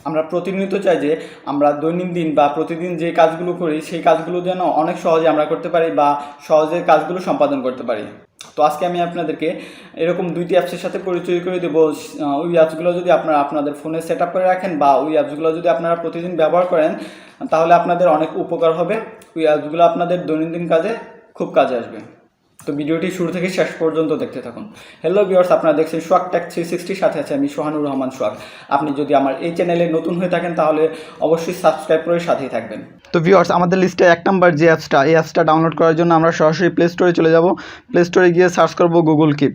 আমরা প্রতিনিয়ত চাই যে আমরা দৈনন্দিন বা প্রতিদিন যে কাজগুলো করি সেই কাজগুলো যেন অনেক সহজে আমরা করতে পারি বা সহজে কাজগুলো সম্পাদন করতে পারি। তো আজকে আমি আপনাদেরকে এরকম 2টি অ্যাপসের সাথে পরিচয় করে দেবো। ওই অ্যাপসগুলো যদি আপনারা আপনাদের ফোনে সেট আপ করে রাখেন বা ওই অ্যাপসগুলো যদি আপনারা প্রতিদিন ব্যবহার করেন তাহলে আপনাদের অনেক উপকার হবে। ওই অ্যাপসগুলো আপনাদের দৈনন্দিন কাজে খুব কাজে আসবে। তো ভিডিওটি শুরু থেকে শেষ পর্যন্ত দেখতে থাকুন। হ্যালো ভিউয়ার্স, আপনারা দেখছেন সোহাগ টেক 360, সাথে আছে আমি সোহানুর রহমান সোহাগ। আপনি যদি আমার এই চ্যানেলে নতুন হয়ে থাকেন তাহলে অবশ্যই সাবস্ক্রাইব করে সাথেই থাকবেন। তো ভিউয়ার্স, আমাদের লিস্টে 1 নম্বর যে অ্যাপসটা, এই অ্যাপসটা ডাউনলোড করার জন্য আমরা সরাসরি প্লে স্টোরে চলে যাব। প্লে স্টোরে গিয়ে সার্চ করব গুগল কিপ।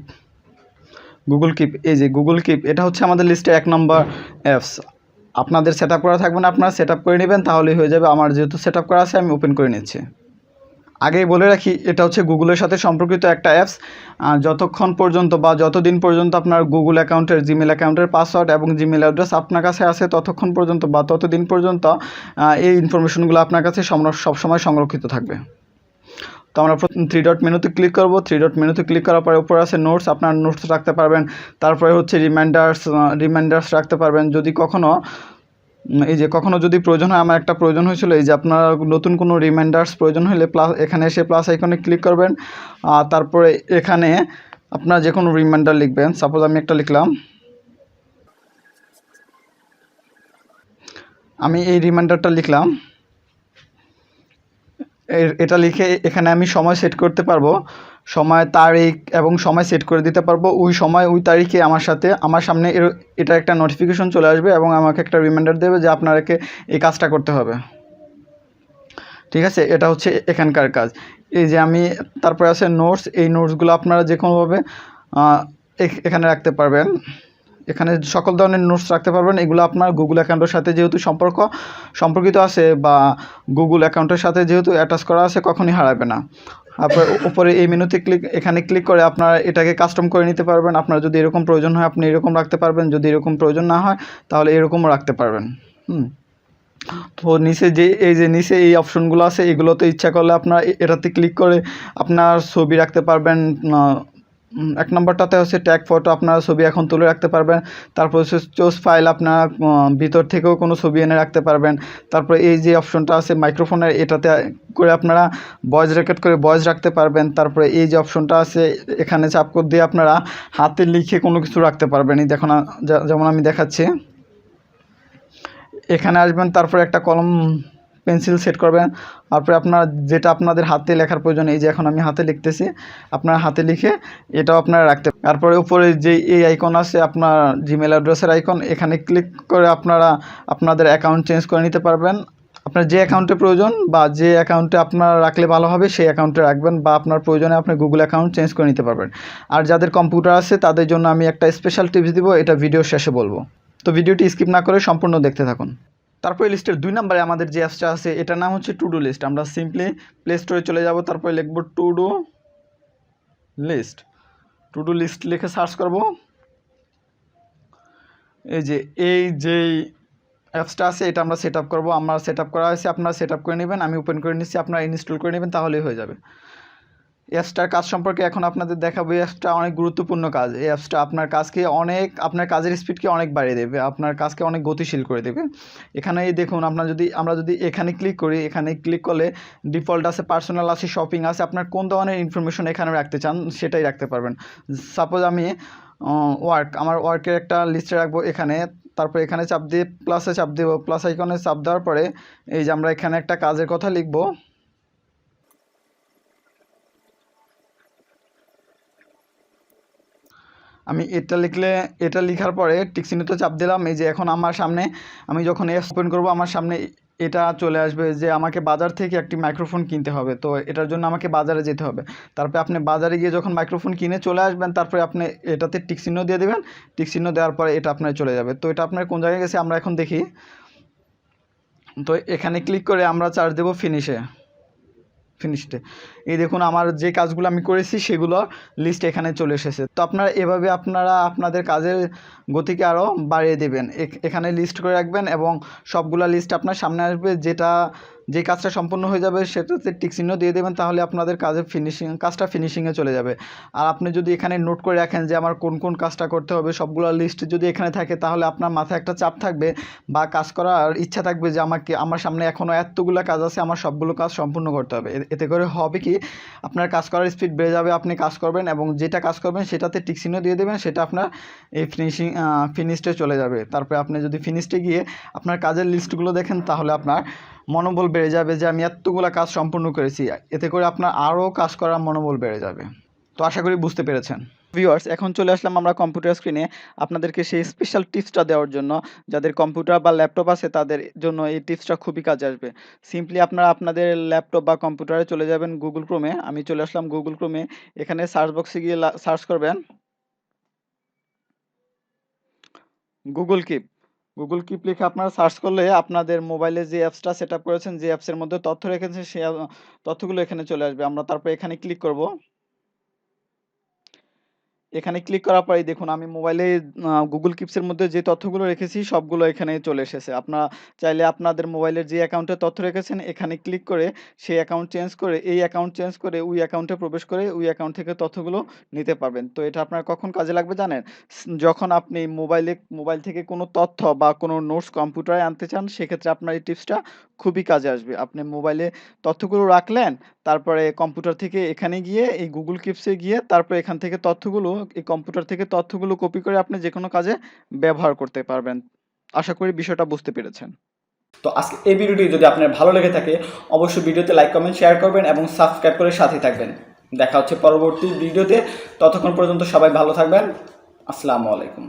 এই যে গুগল কিপ, এটা হচ্ছে আমাদের লিস্টে 1 নম্বর অ্যাপস। আপনাদের সেট আপ করা থাকবে না, আপনারা সেট আপ করে নেবেন তাহলেই হয়ে যাবে। আমার যেহেতু সেট আপ করা আছে আমি ওপেন করে নিচ্ছি। আগেই বলে রাখি, এটা হচ্ছে গুগলের সাথে সম্পর্কিত একটা অ্যাপস। যতক্ষণ পর্যন্ত বা যতদিন পর্যন্ত আপনার গুগল অ্যাকাউন্টের, জিমেল অ্যাকাউন্টের পাসওয়ার্ড এবং জিমেল অ্যাড্রেস আপনার কাছে আছে ততক্ষণ পর্যন্ত বা ততদিন পর্যন্ত এই ইনফরমেশনগুলো আপনার কাছে সবসময় সংরক্ষিত থাকবে। তো আমরা প্রথম 3 ডট মেনুতে ক্লিক করব। 3 ডট মেনুতে ক্লিক করার পরে উপরে আছে নোটস, আপনার নোটস রাখতে পারবেন। তারপরে হচ্ছে রিমাইন্ডার্স রাখতে পারবেন। যদি কখনো যদি প্রয়োজন হয়, আমার একটা প্রয়োজন হয়েছিল, এই যে আপনার নতুন কোনো রিমাইন্ডার্স প্রয়োজন হলে এখানে এসে প্লাস আইকনে ক্লিক করবেন। তারপরে এখানে আপনার যে কোনো রিমাইন্ডার লিখবেন। সাপোজ আমি একটা লিখলাম, আমি এই রিমাইন্ডারটা লিখলাম। এটা লিখে এখানে আমি সময় সেট করতে পারবো, সময়, তারিখ এবং সময় সেট করে দিতে পারবো। ওই সময় ওই তারিখে আমার সামনে এটা একটা নোটিফিকেশন চলে আসবে এবং আমাকে একটা রিমাইন্ডার দেবে যে আপনাকে এই কাজটা করতে হবে। ঠিক আছে, এটা হচ্ছে এখানকার কাজ। এই যে আমি, তারপরে আছে নোটস। এই নোটসগুলো আপনারা যে কোনোভাবে এখানে রাখতে পারবেন। এখানে সকল ধরনের নোটস রাখতে পারবেন। এগুলো আপনার গুগল অ্যাকাউন্টের সাথে যেহেতু সম্পর্কিত আছে বা গুগল অ্যাকাউন্টের সাথে যেহেতু অ্যাটাচ করা আছে, কখনই হারাবে না। আপনার উপরে এই মেনুতে এখানে ক্লিক করে আপনারা এটাকে কাস্টম করে নিতে পারবেন। আপনার যদি এরকম প্রয়োজন হয় আপনি এরকম রাখতে পারবেন, যদি এরকম প্রয়োজন না হয় তাহলে এরকমও রাখতে পারবেন। তো নিচে এই অপশনগুলো আছে, এগুলোতে ইচ্ছা করলে আপনার এটাতে ক্লিক করে আপনার ছবি রাখতে পারবেন। 1 নম্বরটাতে হচ্ছে ট্যাগ ফটো, আপনারা ছবি এখন তুলে রাখতে পারবেন। তারপর হচ্ছে চুজ ফাইল, আপনারা ভিতর থেকেও কোনো ছবি এনে রাখতে পারবেন। তারপরে এই যে অপশনটা আছে মাইক্রোফোনের, এটাতে করে আপনারা ভয়েস রেকর্ড করে ভয়েস রাখতে পারবেন। তারপরে এই যে অপশনটা আছে, এখানে চাপ দিয়ে আপনারা হাতে লিখে কোনো কিছু রাখতে পারবেন। এই দেখুন, যেমন আমি দেখাচ্ছি, এখানে আসবেন, তারপরে একটা কলম পেন্সিল সেট করবেন। তারপরে আপনার যেটা আপনাদের হাতে লেখার প্রয়োজন, এই যে এখন আমি হাতে লিখতেছি, আপনার হাতে লিখে এটাও আপনারা রাখতে। তারপরে উপরে যে এই আইকন আছে আপনার জিমেল অ্যাড্রেসের আইকন, এখানে ক্লিক করে আপনারা আপনাদের অ্যাকাউন্ট চেঞ্জ করে নিতে পারবেন। আপনার যে অ্যাকাউন্টে প্রয়োজন বা যে অ্যাকাউন্টে আপনারা রাখলে ভালো হবে সেই অ্যাকাউন্টে রাখবেন, বা আপনার প্রয়োজনে আপনি গুগল অ্যাকাউন্ট চেঞ্জ করে নিতে পারবেন। আর যাদের কম্পিউটার আছে তাদের জন্য আমি একটা স্পেশাল টিপস দিব, এটা ভিডিও শেষে বলবো। তো ভিডিওটি স্কিপ না করে সম্পূর্ণ দেখতে থাকুন। তারপরে লিস্টের 2 নম্বরে আমাদের যে অ্যাপসটা আছে এটার নাম হচ্ছে টু ডু লিস্ট। আমরা সিম্পলি প্লে স্টোরে চলে যাব, তারপরে লিখব টু ডু লিস্ট লিখে সার্চ করব। এই যে অ্যাপসটা আছে এটা আমরা সেট আপ করবো। আমরা সেট আপ করা হয়েছে, আপনারা সেট আপ করে নেবেন। আমি ওপেন করে নিচ্ছি, আপনারা ইনস্টল করে নেবেন তাহলেই হয়ে যাবে। অ্যাপসটার কাজ সম্পর্কে এখন আপনাদের দেখাবো। এই অ্যাপসটা অনেক গুরুত্বপূর্ণ কাজ। এই অ্যাপসটা আপনার কাজের স্পিডকে অনেক বাড়িয়ে দেবে, আপনার কাজকে অনেক গতিশীল করে দেবে। এখানে দেখুন, আমরা যদি এখানে ক্লিক করি, এখানে ক্লিক করলে ডিফল্ট আছে, পার্সোনাল আছে, শপিং আছে। আপনার কোন ধরনের ইনফরমেশন এখানে রাখতে চান সেটাই রাখতে পারবেন। সাপোজ আমি আমার ওয়ার্কের একটা লিস্টে রাখবো এখানে। তারপর এখানে চাপ দিয়ে প্লাসে চাপ দেবো, প্লাস আইকনে চাপ দেওয়ার পরে এই যে আমরা এখানে একটা কাজের কথা লিখবো। আমি এটা লেখার পরে টিক চিহ্নতে চাপ দিলাম। এই যে এখন আমার সামনে, আমি যখন অ্যাপস ওপেন করব আমার সামনে এটা চলে আসবে যে আমাকে বাজার থেকে একটি মাইক্রোফোন কিনতে হবে। তো এটার জন্য আমাকে বাজারে যেতে হবে। তারপরে আপনি বাজারে গিয়ে যখন মাইক্রোফোন কিনে চলে আসবেন, তারপরে আপনি এটাতে টিক চিহ্ন দিয়ে দেবেন। টিক চিহ্ন দেওয়ার পরে এটা আপনার চলে যাবে। তো এটা আপনার কোন জায়গায় গেছে আমরা এখন দেখি। তো এখানে ক্লিক করে আমরা চার্জ দেবো ফিনিশডে। এই দেখুন, আমার যে কাজগুলো আমি করেছি সেগুলো লিস্ট এখানে চলে এসেছে। তো এভাবে আপনারা আপনাদের কাজের গতিকে আরও বাড়িয়ে দেবেন। এখানে লিস্ট করে রাখবেন এবং সবগুলো লিস্ট আপনার সামনে আসবে, যে কাজটা সম্পূর্ণ হয়ে যাবে সেটাতে টিক চিহ্ন দিয়ে দেবেন, তাহলে আপনাদের কাজটা ফিনিশিংয়ে চলে যাবে। আর আপনি যদি এখানে নোট করে রাখেন যে আমার কোন কোন কাজটা করতে হবে, সবগুলো লিস্ট যদি এখানে থাকে, তাহলে আপনার মাথায় একটা চাপ থাকবে বা কাজ করার ইচ্ছা থাকবে যে আমার সামনে এখনও এতগুলো কাজ আছে, আমার সবগুলো কাজ সম্পূর্ণ করতে হবে। এতে করে হবে কি, আপনার কাজ করার স্পিড বেড়ে যাবে, আপনি কাজ করবেন এবং যেটা কাজ করবেন সেটাতে টিক চিহ্ন দিয়ে দেবেন, সেটা আপনার এই ফিনিশডে চলে যাবে। তারপরে আপনি যদি ফিনিশডে গিয়ে আপনার কাজের লিস্টগুলো দেখেন, তাহলে আপনার মনোবল বেড়ে যাবে যে আমি এতগুলো কাজ সম্পূর্ণ করেছি। এতে করে আপনার আরও কাজ করার মনোবল বেড়ে যাবে। তো আশা করি বুঝতে পেরেছেন। ভিউয়ার্স, এখন চলে আসলাম আমরা কম্পিউটার স্ক্রিনে আপনাদেরকে সেই স্পেশাল টিপসটা দেওয়ার জন্য। যাদের কম্পিউটার বা ল্যাপটপ আছে তাদের জন্য এই টিপসটা খুবই কাজে আসবে। সিম্পলি আপনারা আপনাদের ল্যাপটপ বা কম্পিউটারে চলে যাবেন গুগল ক্রোমে। আমি চলে আসলাম গুগল ক্রোমে। এখানে সার্চ বক্সে গিয়ে সার্চ করবেন গুগল কিপ। গুগল কিপ লিখে আপনারা সার্চ করলে আপনাদের মোবাইলে যে অ্যাপসটা সেট আপ করেছেন, যে অ্যাপসের মধ্যে তথ্য রেখেছেন, সেই তথ্যগুলো এখানে চলে আসবে। আমরা তারপর এখানে ক্লিক করব। এখানে ক্লিক করার পরেই দেখুন আমি মোবাইলে গুগল কিপসের মধ্যে যে তথ্যগুলো রেখেছি সবগুলো এখানে চলে এসেছে। আপনারা চাইলে আপনাদের মোবাইলের যে অ্যাকাউন্টে তথ্য রেখেছেন এখানে ক্লিক করে সেই অ্যাকাউন্ট চেঞ্জ করে এই অ্যাকাউন্ট চেঞ্জ করে ওই অ্যাকাউন্টে প্রবেশ করে ওই অ্যাকাউন্ট থেকে তথ্যগুলো নিতে পারবেন। তো এটা আপনার কখন কাজে লাগবে জানেন? যখন আপনি মোবাইল থেকে কোনো তথ্য বা কোনো নোটস কম্পিউটারে আনতে চান, সেক্ষেত্রে আপনার এই টিপসটা খুবই কাজে আসবে। আপনি মোবাইলে তথ্যগুলো রাখলেন, তারপরে কম্পিউটার থেকে এখানে গিয়ে এই গুগল কিপসে গিয়ে তারপর এখান থেকে তথ্যগুলো এই কম্পিউটার থেকে তথ্যগুলো কপি করে আপনি যেকোনো কাজে ব্যবহার করতে পারবেন। আশা করি বিষয়টা বুঝতে পেরেছেন। তো আজকে এই ভিডিওটি যদি আপনার ভালো লেগে থাকে, অবশ্যই ভিডিওতে লাইক, কমেন্ট, শেয়ার করবেন এবং সাবস্ক্রাইব করে সাথেই থাকবেন। দেখা হচ্ছে পরবর্তী ভিডিওতে। ততক্ষণ পর্যন্ত সবাই ভালো থাকবেন। আসসালামু আলাইকুম।